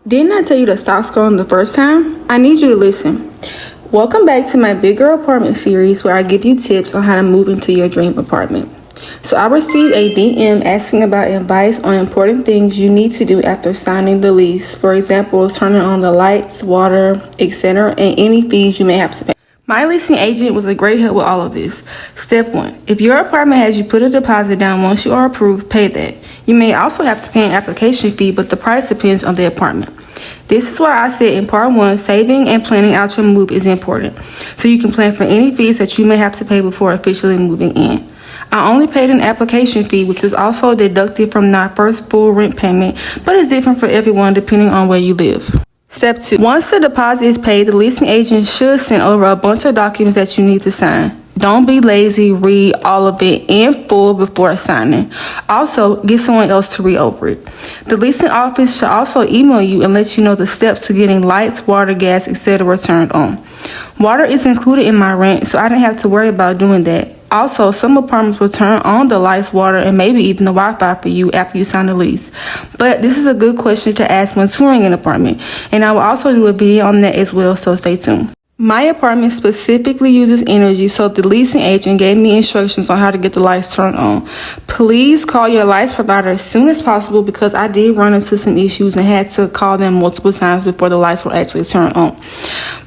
Didn't I tell you to stop scrolling the first time? I need you to listen. Welcome back to my Big Girl Apartment series where I give you tips on how to move into your dream apartment. So I received a DM asking about advice on important things you need to do after signing the lease. For example, turning on the lights, water, etc., and any fees you may have to pay. My leasing agent was a great help with all of this. Step 1. If your apartment has you put a deposit down once you are approved, pay that. You may also have to pay an application fee, but the price depends on the apartment. This is why I said in part 1, saving and planning out your move is important, so you can plan for any fees that you may have to pay before officially moving in. I only paid an application fee, which was also deducted from my first full rent payment, but it's different for everyone depending on where you live. Step 2. Once the deposit is paid, the leasing agent should send over a bunch of documents that you need to sign. Don't be lazy, read all of it in full before signing. Also, get someone else to read over it. The leasing office should also email you and let you know the steps to getting lights, water, gas, etc. turned on. Water is included in my rent, so I didn't have to worry about doing that. Also, some apartments will turn on the lights, water, and maybe even the Wi-Fi for you after you sign the lease. But this is a good question to ask when touring an apartment, and I will also do a video on that as well, so stay tuned. My apartment specifically uses energy, so the leasing agent gave me instructions on how to get the lights turned on. Please call your lights provider as soon as possible because I did run into some issues and had to call them multiple times before the lights were actually turned on.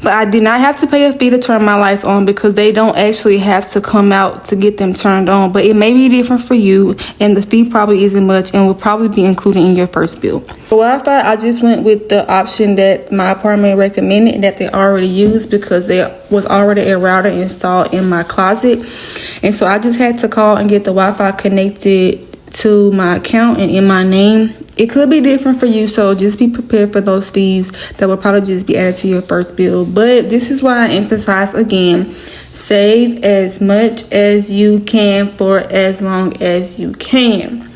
But I did not have to pay a fee to turn my lights on because they don't actually have to come out to get them turned on. But it may be different for you, and the fee probably isn't much and will probably be included in your first bill. For Wi-Fi, I just went with the option that my apartment recommended that they already used because there was already a router installed in my closet. And so I just had to call and get the Wi-Fi connected to my account and in my name. It could be different for you, so just be prepared for those fees that will probably just be added to your first bill. But this is why I emphasize again, save as much as you can for as long as you can.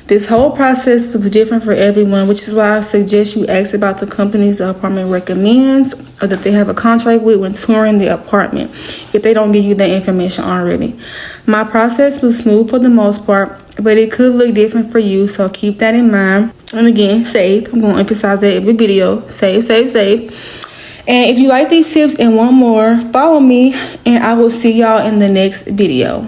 This whole process is different for everyone, which is why I suggest you ask about the companies the apartment recommends or that they have a contract with when touring the apartment, if they don't give you that information already. My process was smooth for the most part, but it could look different for you, so keep that in mind. And again, save. I'm going to emphasize that every video. Save, save, save. And if you like these tips and want more, follow me, and I will see y'all in the next video.